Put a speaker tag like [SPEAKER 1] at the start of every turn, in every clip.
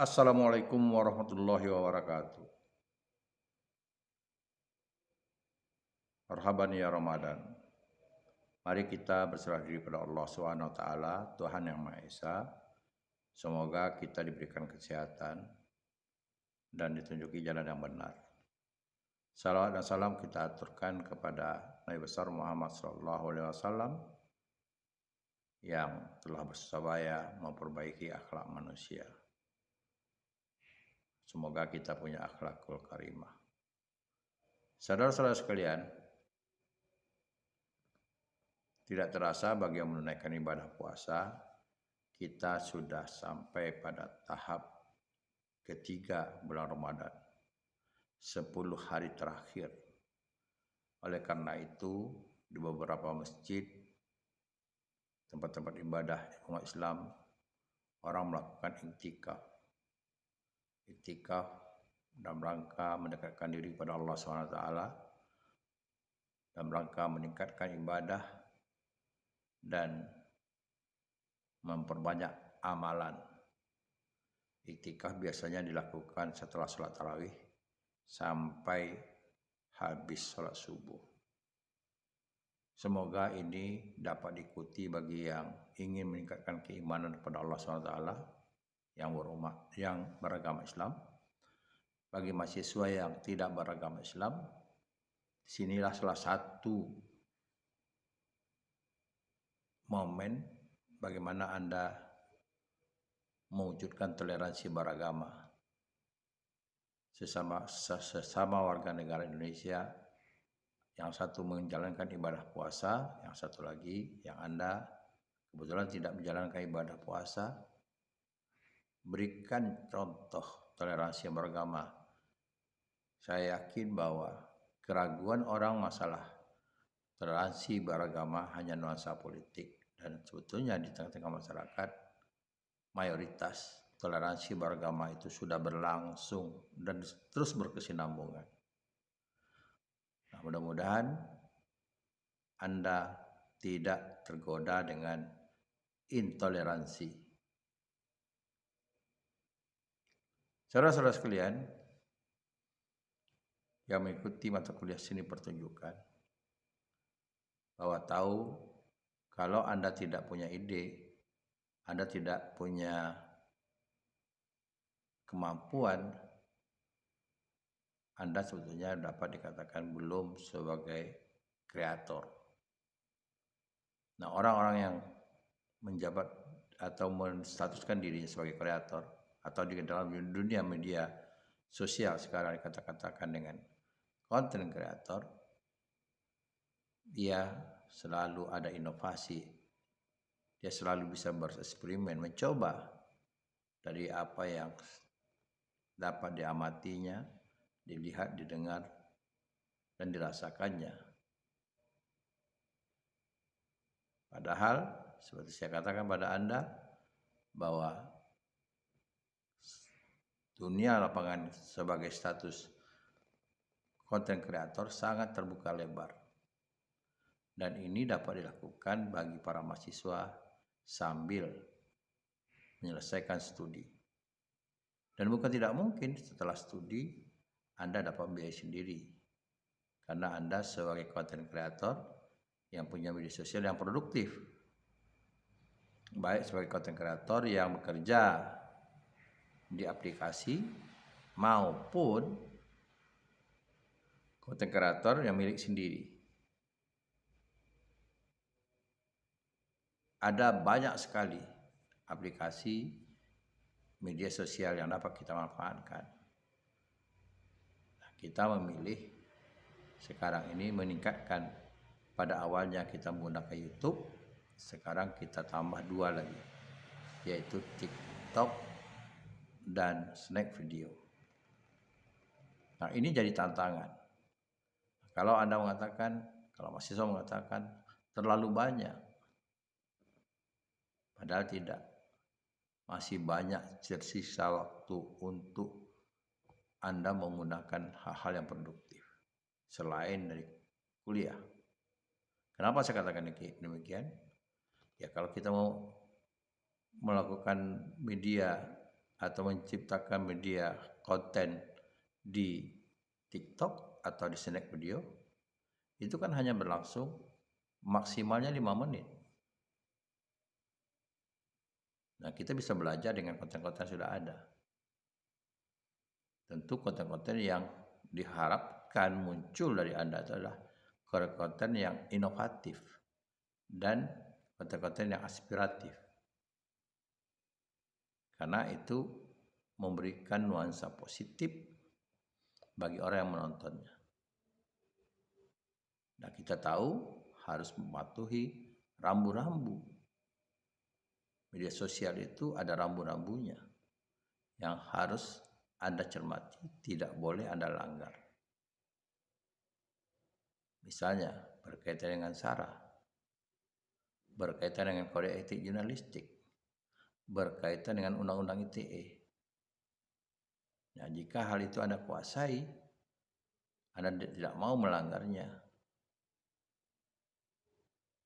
[SPEAKER 1] Assalamualaikum warahmatullahi wabarakatuh. Marhaban ya Ramadan. Mari kita berserah diri pada Allah Subhanahu wa taala, Tuhan yang Maha Esa. Semoga kita diberikan kesehatan dan ditunjuki jalan yang benar. Salawat dan salam kita aturkan kepada Nabi besar Muhammad sallallahu alaihi wasallam yang telah bersusah memperbaiki akhlak manusia. Semoga kita punya akhlakul karimah. Saudara-saudara sekalian, tidak terasa bagi yang menunaikan ibadah puasa, kita sudah sampai pada tahap ketiga bulan Ramadan, 10 hari terakhir. Oleh karena itu, di beberapa masjid, tempat-tempat ibadah umat Islam, orang melakukan iktikaf. Iktikaf dalam rangka mendekatkan diri kepada Allah SWT, dalam rangka meningkatkan ibadah dan memperbanyak amalan. Iktikaf biasanya dilakukan setelah sholat tarawih sampai habis sholat subuh. Semoga ini dapat diikuti bagi yang ingin meningkatkan keimanan kepada Allah SWT yang beragama Islam. Bagi mahasiswa yang tidak beragama Islam, sinilah salah satu momen bagaimana Anda mewujudkan toleransi beragama sesama warga negara Indonesia. Yang satu menjalankan ibadah puasa, yang satu lagi yang Anda kebetulan tidak menjalankan ibadah puasa, berikan contoh toleransi beragama. Saya yakin bahwa keraguan orang masalah toleransi beragama hanya nuansa politik, dan sebetulnya di tengah-tengah masyarakat mayoritas toleransi beragama itu sudah berlangsung dan terus berkesinambungan. Nah, mudah-mudahan Anda tidak tergoda dengan intoleransi. Saudara-saudara sekalian yang mengikuti mata kuliah seni pertunjukan, bahwa tahu kalau Anda tidak punya ide, Anda tidak punya kemampuan, Anda sebetulnya dapat dikatakan belum sebagai kreator. Nah, orang-orang yang menjabat atau menstatuskan dirinya sebagai kreator atau di dalam dunia media sosial sekarang dikatakan dengan content creator, dia selalu ada inovasi, dia selalu bisa bereksperimen, mencoba dari apa yang dapat diamatinya, dilihat, didengar, dan dirasakannya. Padahal seperti saya katakan pada Anda bahwa dunia lapangan sebagai status content creator sangat terbuka lebar. Dan ini dapat dilakukan bagi para mahasiswa sambil menyelesaikan studi. Dan bukan tidak mungkin setelah studi Anda dapat biaya sendiri. Karena Anda sebagai content creator yang punya media sosial yang produktif. Baik sebagai content creator yang bekerja di aplikasi maupun content creator yang milik sendiri. Ada banyak sekali aplikasi media sosial yang dapat kita manfaatkan. Nah, kita memilih sekarang ini meningkatkan. Pada awalnya kita menggunakan YouTube, sekarang kita tambah 2 lagi, yaitu TikTok dan Snack Video. Nah, ini jadi tantangan. Kalau Anda mengatakan, kalau mahasiswa mengatakan terlalu banyak, padahal tidak. Masih banyak tersisa waktu untuk Anda menggunakan hal-hal yang produktif selain dari kuliah. Kenapa saya katakan demikian? Ya, kalau kita mau melakukan media atau menciptakan media konten di TikTok atau di snack video, itu kan hanya berlangsung maksimalnya 5 menit. Nah, kita bisa belajar dengan konten-konten yang sudah ada. Tentu konten-konten yang diharapkan muncul dari Anda itu adalah konten yang inovatif dan konten-konten yang aspiratif. Karena itu memberikan nuansa positif bagi orang yang menontonnya. Nah, kita tahu harus mematuhi rambu-rambu. Media sosial itu ada rambu-rambunya yang harus Anda cermati, tidak boleh Anda langgar. Misalnya berkaitan dengan SARA, berkaitan dengan kode etik jurnalistik, berkaitan dengan undang-undang ITE. Nah, jika hal itu Anda kuasai, Anda tidak mau melanggarnya,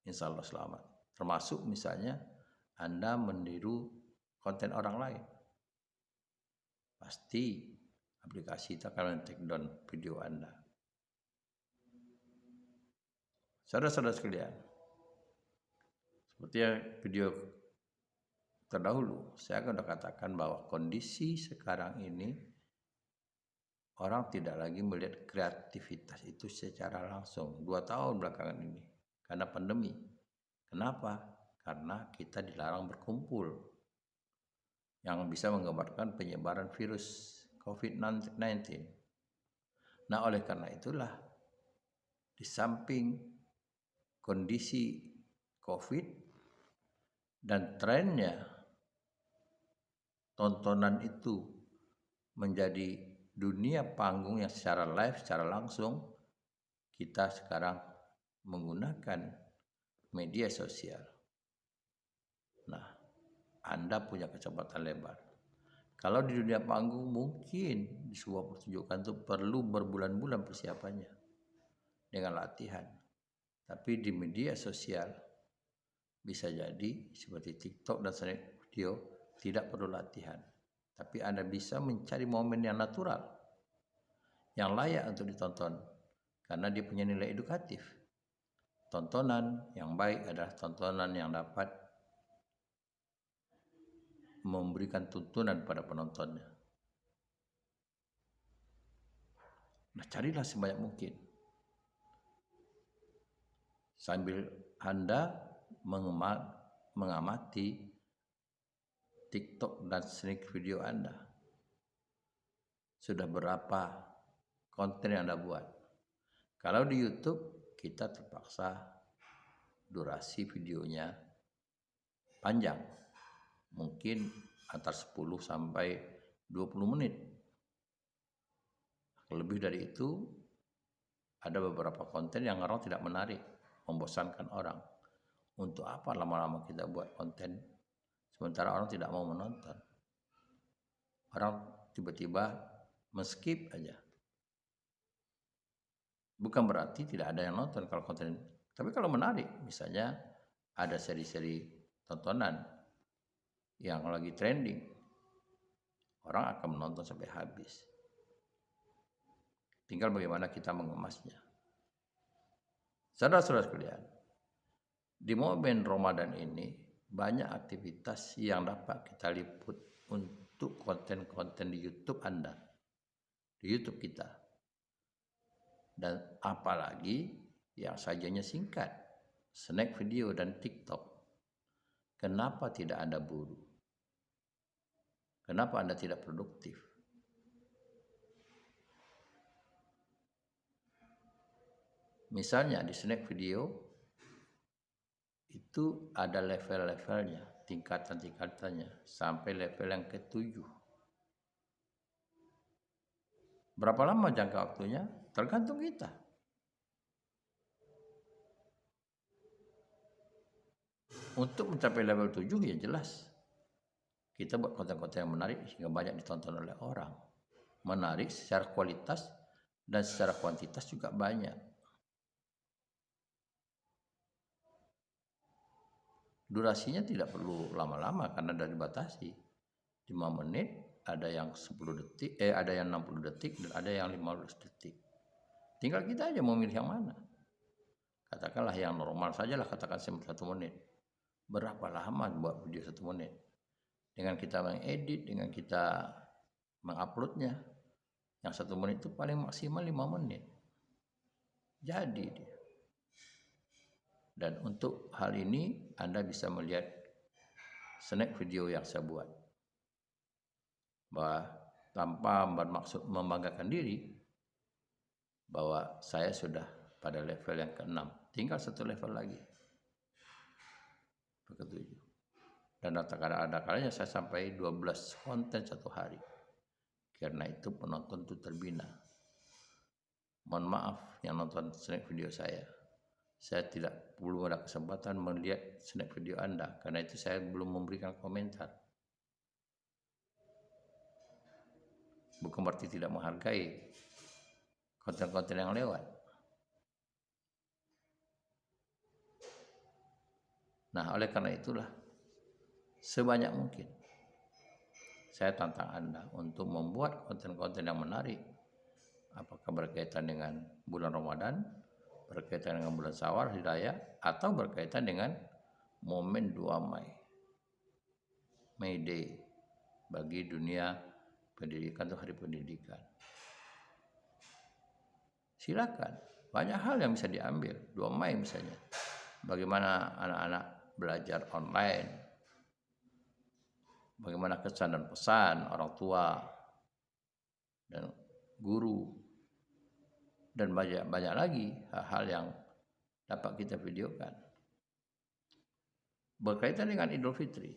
[SPEAKER 1] insya Allah selamat. Termasuk misalnya Anda meniru konten orang lain, pasti aplikasi itu akan men-take down video Anda. Saudara-saudara sekalian, seperti yang video terdahulu, saya akan katakan bahwa kondisi sekarang ini orang tidak lagi melihat kreativitas itu secara langsung 2 tahun belakangan ini karena pandemi. Kenapa? Karena kita dilarang berkumpul yang bisa menggambarkan penyebaran virus COVID-19. Nah, oleh karena itulah di samping kondisi COVID dan trennya tontonan itu menjadi dunia panggung yang secara live, secara langsung, kita sekarang menggunakan media sosial. Nah, Anda punya kecepatan lebar. Kalau di dunia panggung mungkin di sebuah pertunjukan itu perlu berbulan-bulan persiapannya dengan latihan. Tapi di media sosial bisa jadi seperti TikTok dan snack video tidak perlu latihan. Tapi Anda bisa mencari momen yang natural, yang layak untuk ditonton karena dia punya nilai edukatif. Tontonan yang baik adalah tontonan yang dapat memberikan tuntunan pada penontonnya. Nah, carilah sebanyak mungkin. Sambil Anda mengamati TikTok dan snack video Anda. Sudah berapa konten yang Anda buat? Kalau di YouTube, kita terpaksa durasi videonya panjang. Mungkin antara 10 sampai 20 menit. Lebih dari itu, ada beberapa konten yang orang tidak menarik, membosankan orang. Untuk apa lama-lama kita buat konten, sementara orang tidak mau menonton? Orang tiba-tiba men-skip aja. Bukan berarti tidak ada yang nonton kalau konten, tapi kalau menarik, misalnya ada seri-seri tontonan yang lagi trending, orang akan menonton sampai habis. Tinggal bagaimana kita mengemasnya. Saudara-saudara sekalian, di momen Ramadan ini banyak aktivitas yang dapat kita liput untuk konten-konten di YouTube Anda, di YouTube kita. Dan apalagi yang sajanya singkat, snack video dan TikTok. Kenapa tidak Anda buru? Kenapa Anda tidak produktif? Misalnya di snack video itu ada level-levelnya, tingkatan-tingkatannya, sampai level yang ke-7. Berapa lama jangka waktunya? Tergantung kita. Untuk mencapai level 7 ya jelas kita buat konten-konten yang menarik sehingga banyak ditonton oleh orang. Menarik secara kualitas dan secara kuantitas juga banyak. Durasinya tidak perlu lama-lama karena sudah dibatasi 5 menit ada yang 10 detik, ada yang 60 detik, dan ada yang 15 detik. Tinggal kita aja mau milih yang mana. Katakanlah yang normal sajalah, katakan 1 menit. Berapa lama buat video 1 menit? Dengan kita mengedit, dengan kita menguploadnya, yang 1 menit itu paling maksimal 5 menit. Jadi dia. Dan untuk hal ini Anda bisa melihat snack video yang saya buat. Bahwa tanpa bermaksud membanggakan diri, bahwa saya sudah pada level yang ke-6. Tinggal 1 level lagi. Ke-7. Dan ada kalanya saya sampai 12 konten 1 hari. Karena itu penonton itu terbina. Mohon maaf yang nonton snack video saya. Saya belum ada kesempatan melihat snack video Anda. Karena itu saya belum memberikan komentar. Bukan berarti tidak menghargai konten-konten yang lewat. Nah, oleh karena itulah sebanyak mungkin saya tantang Anda untuk membuat konten-konten yang menarik. Apakah berkaitan dengan bulan Ramadan, berkaitan dengan bulan Syawal, Hidayah, atau berkaitan dengan momen 2 Mei, May Day, bagi dunia pendidikan atau hari pendidikan. Silakan, banyak hal yang bisa diambil. 2 Mei misalnya, bagaimana anak-anak belajar online, bagaimana kesan dan pesan orang tua dan guru, dan banyak lagi hal-hal yang dapat kita videokan. Berkaitan dengan Idul Fitri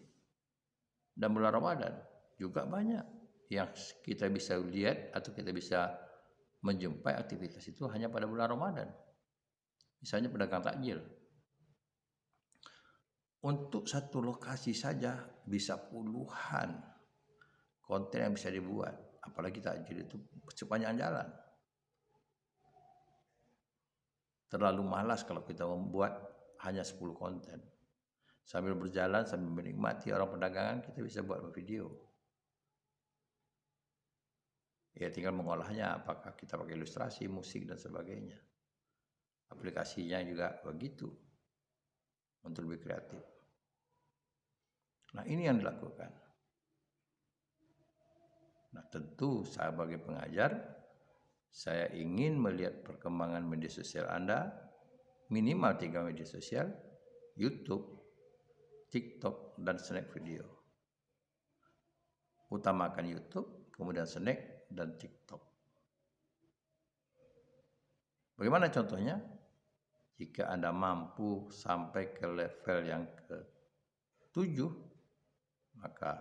[SPEAKER 1] dan bulan Ramadan juga banyak yang kita bisa lihat atau kita bisa menjumpai aktivitas itu hanya pada bulan Ramadan. Misalnya pedagang takjil. Untuk 1 lokasi saja bisa puluhan konten yang bisa dibuat. Apalagi takjil itu sepanjang jalan. Terlalu malas kalau kita membuat hanya 10 konten. Sambil berjalan, sambil menikmati orang perdagangan, kita bisa buat video. Ya tinggal mengolahnya, apakah kita pakai ilustrasi, musik, dan sebagainya. Aplikasinya juga begitu, untuk lebih kreatif. Nah, ini yang dilakukan. Nah, tentu saya sebagai pengajar, saya ingin melihat perkembangan media sosial Anda, minimal 3 media sosial, YouTube, TikTok, dan snack video. Utamakan YouTube, kemudian snack, dan TikTok. Bagaimana contohnya? Jika Anda mampu sampai ke level yang ke-7, maka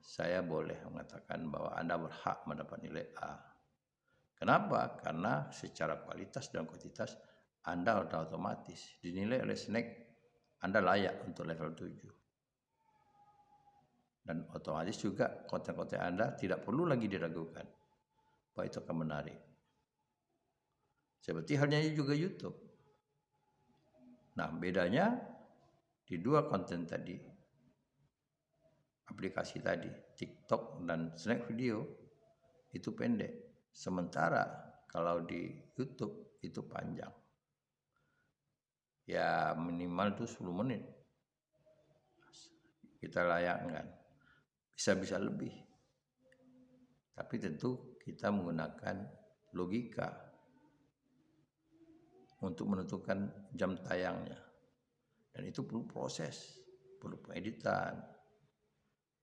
[SPEAKER 1] saya boleh mengatakan bahwa Anda berhak mendapat nilai A. Kenapa? Karena secara kualitas dan kuantitas Anda sudah otomatis dinilai oleh snack Anda layak untuk level 7. Dan otomatis juga konten-konten Anda tidak perlu lagi diragukan bahwa itu akan menarik. Seperti halnya juga YouTube. Nah, bedanya di 2 konten tadi, aplikasi tadi, TikTok dan snack video, itu pendek. Sementara kalau di YouTube itu panjang. Ya minimal itu 10 menit. Kita layakkan. Bisa lebih. Tapi tentu kita menggunakan logika untuk menentukan jam tayangnya. Dan itu perlu proses, perlu pengeditan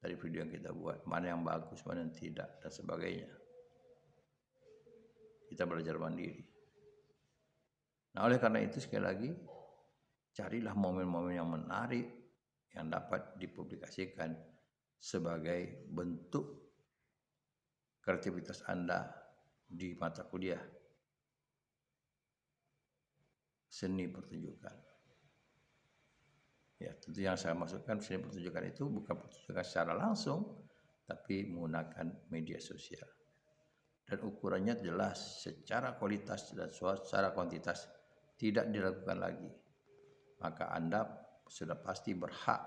[SPEAKER 1] dari video yang kita buat, mana yang bagus, mana yang tidak, dan sebagainya. Kita belajar mandiri. Nah, oleh karena itu sekali lagi, carilah momen-momen yang menarik yang dapat dipublikasikan sebagai bentuk kreativitas Anda di mata kuliah seni pertunjukan. Ya, tentu yang saya maksudkan seni pertunjukan itu bukan pertunjukan secara langsung, tapi menggunakan media sosial. Dan ukurannya jelas, secara kualitas dan secara kuantitas tidak diragukan lagi. Maka Anda sudah pasti berhak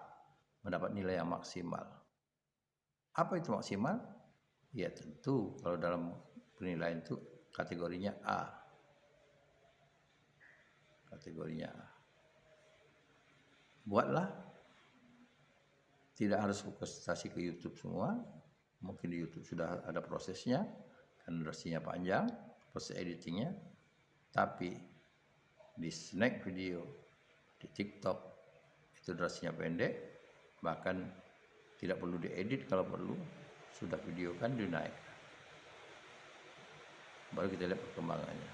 [SPEAKER 1] mendapat nilai yang maksimal. Apa itu maksimal? Ya tentu kalau dalam penilaian itu kategorinya A. Kategorinya A. Buatlah, tidak harus konsentrasi ke YouTube semua. Mungkin di YouTube sudah ada prosesnya, kan durasinya panjang, proses editingnya. Tapi di snack video, di TikTok, itu durasinya pendek, bahkan tidak perlu diedit kalau perlu, sudah video kan dinaik. Baru kita lihat perkembangannya.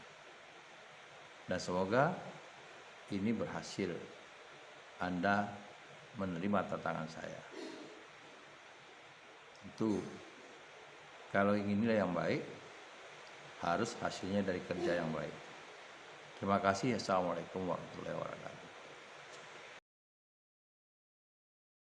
[SPEAKER 1] Dan semoga ini berhasil. Anda menerima tantangan saya. Tentu kalau ingin nilai yang baik, harus hasilnya dari kerja yang baik. Terima kasih. Assalamualaikum warahmatullahi wabarakatuh.